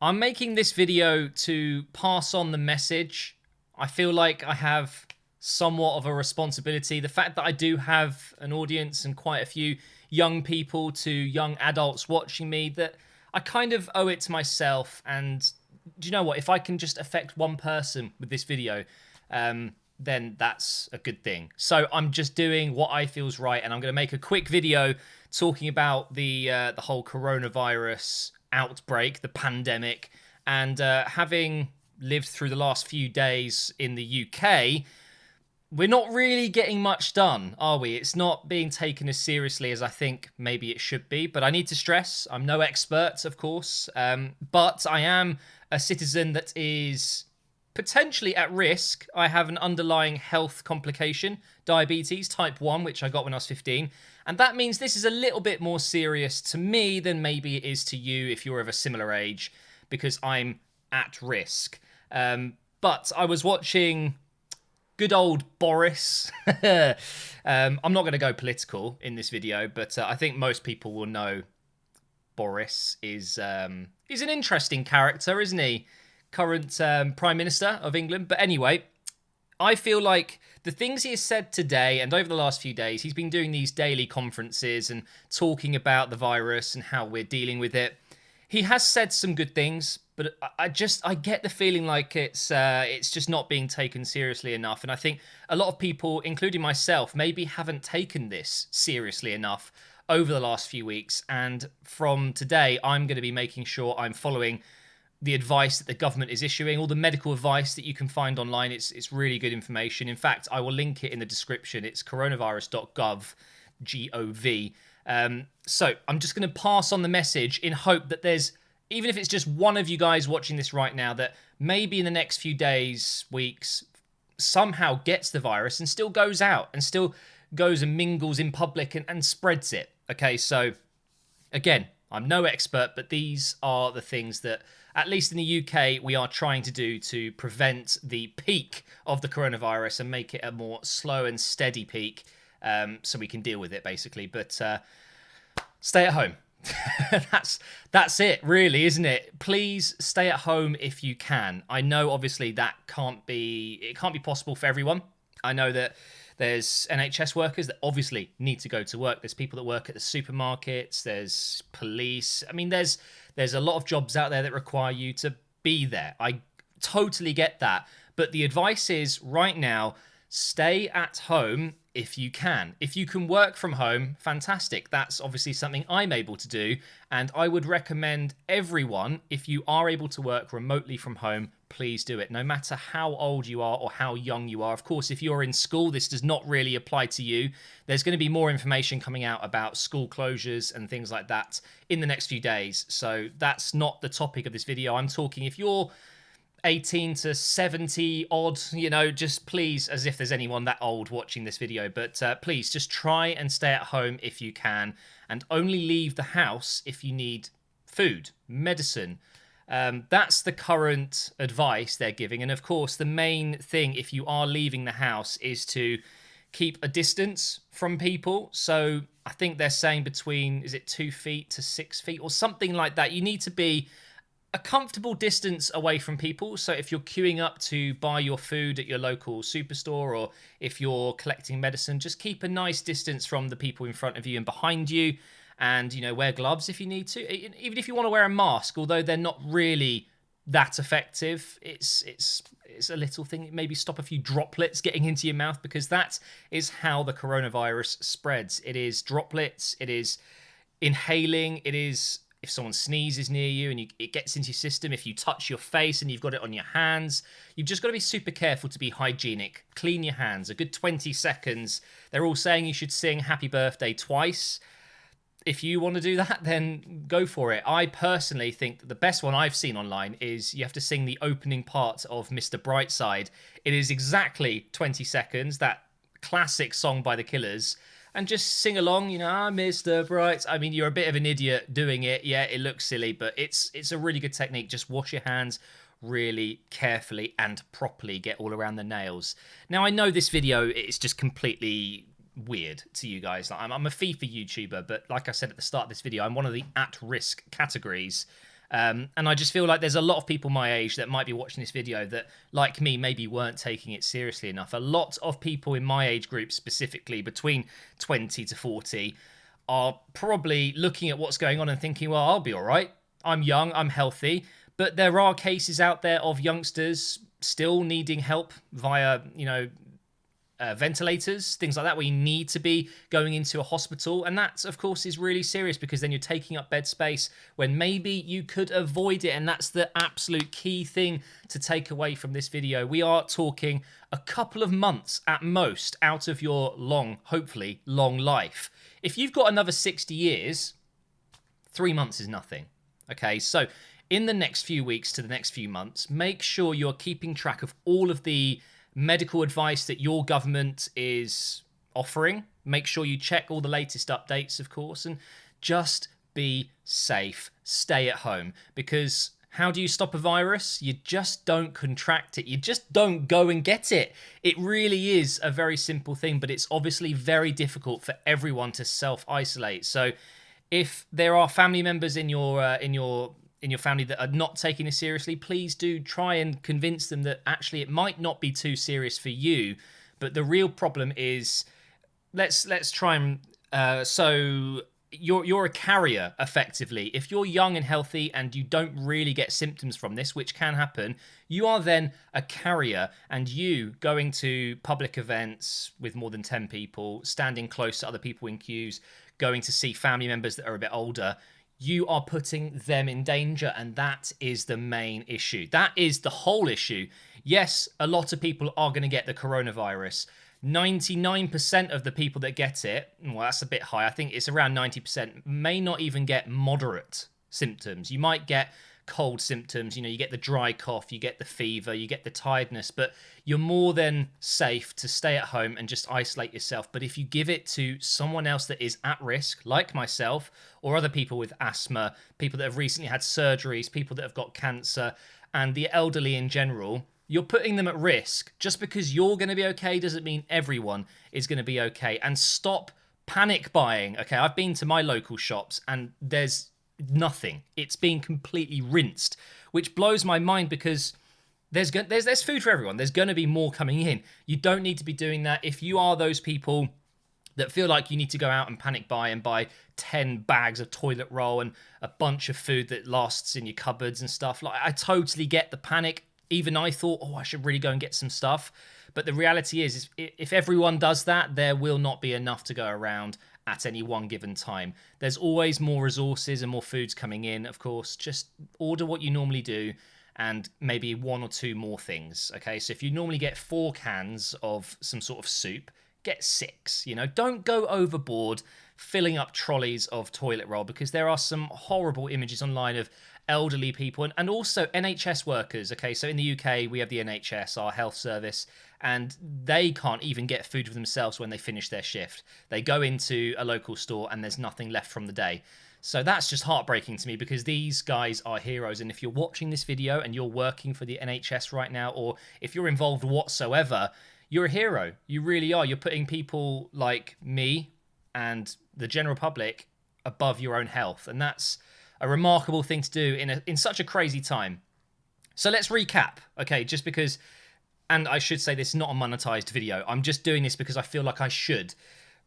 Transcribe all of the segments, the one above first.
I'm making this video to pass on the message. I feel like I have somewhat of a responsibility. The fact that I do have an audience and quite a few young people to young adults watching me, that I kind of owe it to myself. And do you know what? If I can just affect one person with this video, then that's a good thing. So I'm just doing what I feel's right, and I'm going to make a quick video talking about the whole coronavirus outbreak, the pandemic, and having lived through the last few days in the UK, we're not really getting much done, are we? It's not being taken as seriously as I think maybe it should be. But I need to stress, I'm no expert, of course, but I am a citizen that is potentially at risk. I have an underlying health complication, diabetes type 1, which I got when I was 15. And that means this is a little bit more serious to me than maybe it is to you if you're of a similar age, because I'm at risk. But I was watching good old Boris. I'm not going to go political in this video, but I think most people will know Boris is he's an interesting character, isn't he? Current Prime Minister of England. But anyway, I feel like the things he has said today and over the last few days, he's been doing these daily conferences and talking about the virus and how we're dealing with it. He has said some good things, but I get the feeling like it's just not being taken seriously enough. And I think a lot of people, including myself, maybe haven't taken this seriously enough over the last few weeks. And from today, I'm going to be making sure I'm following the advice that the government is issuing, all the medical advice that you can find online. It's really good information. In fact, I will link it in the description. It's coronavirus.gov, G-O-V. So I'm just going to pass on the message in hope that there's, even if it's just one of you guys watching this right now, that maybe in the next few days, weeks, somehow gets the virus and still goes out and still goes and mingles in public and spreads it. Okay, so again, I'm no expert, but these are the things that, at least in the UK, we are trying to do to prevent the peak of the coronavirus and make it a more slow and steady peak, so we can deal with it, basically. But stay at home. That's it, really, isn't it? Please stay at home if you can. I know, obviously, it can't be possible for everyone. I know that there's NHS workers that obviously need to go to work. There's people that work at the supermarkets. There's police. I mean, there's a lot of jobs out there that require you to be there. I totally get that. But the advice is, right now, stay at home if you can. If you can work from home, fantastic. That's obviously something I'm able to do. And I would recommend everyone, if you are able to work remotely from home, please do it, no matter how old you are or how young you are. Of course, if you're in school, this does not really apply to you. There's going to be more information coming out about school closures and things like that in the next few days. So that's not the topic of this video. I'm talking if you're 18 to 70 odd, just please, as if there's anyone that old watching this video, but please just try and stay at home if you can, and only leave the house if you need food, medicine. That's the current advice they're giving. And of course, the main thing, if you are leaving the house, is to keep a distance from people. So I think they're saying between, is it 2 feet to 6 feet or something like that? You need to be a comfortable distance away from people. So if you're queuing up to buy your food at your local superstore, or if you're collecting medicine, just keep a nice distance from the people in front of you and behind you. And, wear gloves if you need to. Even if you want to wear a mask, although they're not really that effective, it's a little thing. Maybe stop a few droplets getting into your mouth, because that is how the coronavirus spreads. It is droplets, it is inhaling, it is if someone sneezes near you and it gets into your system, if you touch your face and you've got it on your hands, you've just got to be super careful to be hygienic. Clean your hands, a good 20 seconds. They're all saying you should sing happy birthday twice. If you want to do that, then go for it. I personally think that the best one I've seen online is you have to sing the opening part of Mr. Brightside. It is exactly 20 seconds, that classic song by the Killers. And just sing along, Mr. Bright. I mean, you're a bit of an idiot doing it. Yeah, it looks silly, but it's a really good technique. Just wash your hands really carefully and properly. Get all around the nails. Now, I know this video is just completely weird to you guys. I'm a FIFA YouTuber, but like I said at the start of this video, I'm one of the at-risk categories. And I just feel like there's a lot of people my age that might be watching this video that, like me, maybe weren't taking it seriously enough. A lot of people in my age group, specifically between 20 to 40, are probably looking at what's going on and thinking, well, I'll be all right. I'm young, I'm healthy. But there are cases out there of youngsters still needing help via, ventilators, things like that, where you need to be going into a hospital. And that, of course, is really serious, because then you're taking up bed space when maybe you could avoid it. And that's the absolute key thing to take away from this video. We are talking a couple of months at most out of your hopefully long life. If you've got another 60 years, 3 months is nothing. Okay, so in the next few weeks to the next few months, make sure you're keeping track of all of the medical advice that your government is offering. Make sure you check all the latest updates, of course, and just be safe. Stay at home, because how do you stop a virus? You just don't contract it. You just don't go and get it. It really is a very simple thing, but it's obviously very difficult for everyone to self-isolate. So if there are family members in your family that are not taking this seriously, please do try and convince them that actually it might not be too serious for you. But the real problem is, let's try and so you're a carrier effectively. If you're young and healthy and you don't really get symptoms from this, which can happen, you are then a carrier, and you going to public events with more than 10 people, standing close to other people in queues, going to see family members that are a bit older, you are putting them in danger, and that is the main issue. That is the whole issue. Yes, a lot of people are going to get the coronavirus. 99% of the people that get it, well, that's a bit high. I think it's around 90%, may not even get moderate symptoms. You might get cold symptoms, you get the dry cough, you get the fever, you get the tiredness, but you're more than safe to stay at home and just isolate yourself. But if you give it to someone else that is at risk, like myself, or other people with asthma, people that have recently had surgeries, people that have got cancer, and the elderly in general, you're putting them at risk. Just because you're going to be okay doesn't mean everyone is going to be okay. And stop panic buying. Okay, I've been to my local shops and there's nothing. It's being completely rinsed, which blows my mind, because there's food for everyone. There's going to be more coming in. You don't need to be doing that. If you are those people that feel like you need to go out and panic buy and buy 10 bags of toilet roll and a bunch of food that lasts in your cupboards and stuff, like, I totally get the panic. Even I thought, I should really go and get some stuff. But the reality is if everyone does that, there will not be enough to go around at any one given time. There's always more resources and more foods coming in, of course. Just order what you normally do and maybe 1 or 2 more things, okay? So if you normally get 4 cans of some sort of soup, get 6, Don't go overboard filling up trolleys of toilet roll, because there are some horrible images online of elderly people and also NHS workers. Okay, so in the UK, we have the NHS, our health service, and they can't even get food for themselves when they finish their shift. They go into a local store and there's nothing left from the day. So that's just heartbreaking to me, because these guys are heroes. And if you're watching this video and you're working for the NHS right now, or if you're involved whatsoever, you're a hero. You really are. You're putting people like me and the general public above your own health. And that's a remarkable thing to do in such a crazy time. So let's recap, okay? Just because, and I should say this is not a monetized video. I'm just doing this because I feel like I should.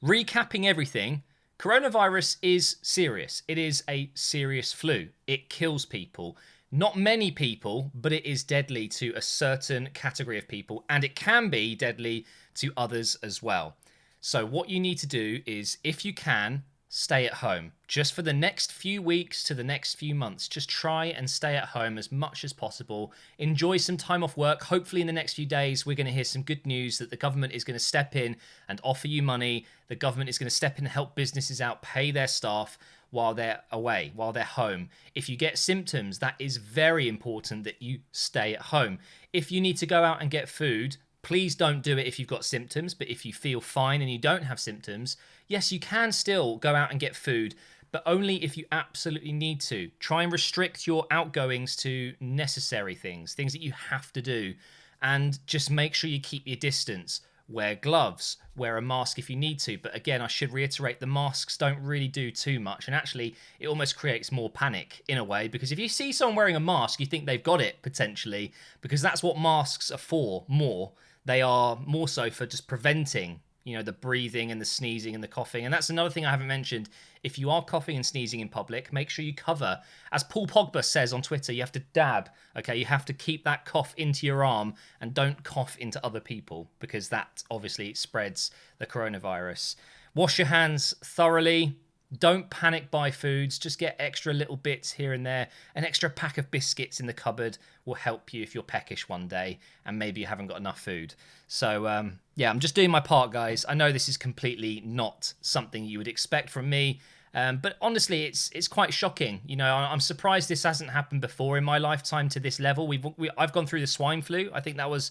Recapping everything, coronavirus is serious. It is a serious flu. It kills people. Not many people, but it is deadly to a certain category of people, and it can be deadly to others as well. So what you need to do is, if you can, stay at home. Just for the next few weeks to the next few months, just try and stay at home as much as possible. Enjoy some time off work. Hopefully in the next few days, we're going to hear some good news that the government is going to step in and offer you money. The government is going to step in and help businesses out, pay their staff while they're away, while they're home. If you get symptoms, that is very important that you stay at home. If you need to go out and get food, please don't do it if you've got symptoms, but if you feel fine and you don't have symptoms, yes, you can still go out and get food, but only if you absolutely need to. Try and restrict your outgoings to necessary things that you have to do, and just make sure you keep your distance. wear gloves, wear a mask if you need to. But again, I should reiterate, the masks don't really do too much. And actually, it almost creates more panic in a way, because if you see someone wearing a mask, you think they've got it potentially, because that's what masks are for more. They are more so for just preventing, the breathing and the sneezing and the coughing. And that's another thing I haven't mentioned. If you are coughing and sneezing in public, make sure you cover. As Paul Pogba says on Twitter, you have to dab, okay? You have to keep that cough into your arm and don't cough into other people, because that obviously spreads the coronavirus. Wash your hands thoroughly. Don't panic buy foods. Just get extra little bits here and there. An extra pack of biscuits in the cupboard will help you if you're peckish one day and maybe you haven't got enough food. So, yeah, I'm just doing my part, guys. I know this is completely not something you would expect from me. But honestly, it's quite shocking. I'm surprised this hasn't happened before in my lifetime to this level. I've gone through the swine flu. I think that was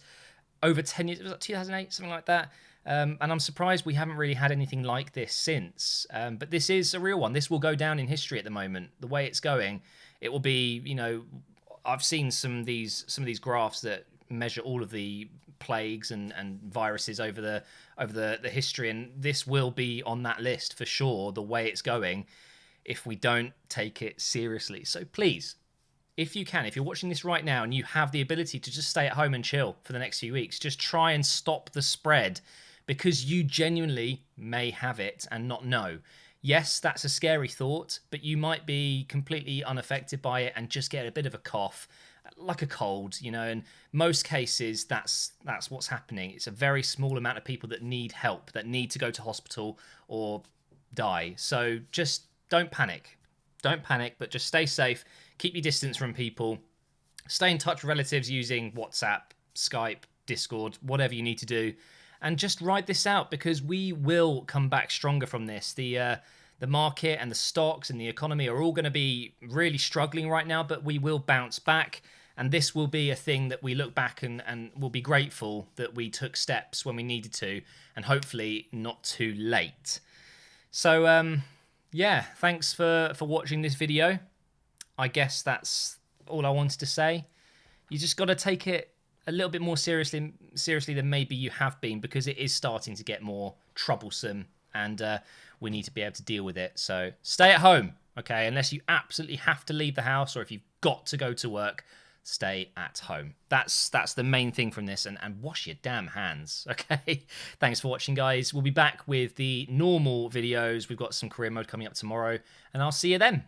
over 10 years. Was that 2008, something like that? And I'm surprised we haven't really had anything like this since. But this is a real one. This will go down in history at the moment. The way it's going, it will be. I've seen some of these graphs that measure all of the plagues and viruses over the history, and this will be on that list for sure. The way it's going, if we don't take it seriously. So please, if you can, if you're watching this right now and you have the ability to just stay at home and chill for the next few weeks, just try and stop the spread, because you genuinely may have it and not know. Yes, that's a scary thought, but you might be completely unaffected by it and just get a bit of a cough, like a cold, in most cases, that's what's happening. It's a very small amount of people that need help, that need to go to hospital or die. So just don't panic. Don't panic, but just stay safe. Keep your distance from people. Stay in touch with relatives using WhatsApp, Skype, Discord, whatever you need to do. And just ride this out, because we will come back stronger from this. The market and the stocks and the economy are all going to be really struggling right now, but we will bounce back. And this will be a thing that we look back and will be grateful that we took steps when we needed to, and hopefully not too late. So, yeah, thanks for watching this video. I guess that's all I wanted to say. You just got to take it a little bit more seriously than maybe you have been, because it is starting to get more troublesome, and we need to be able to deal with it. So stay at home, okay? Unless you absolutely have to leave the house, or if you've got to go to work, stay at home. That's the main thing from this, and wash your damn hands, okay? Thanks for watching, guys. We'll be back with the normal videos. We've got some career mode coming up tomorrow, and I'll see you then.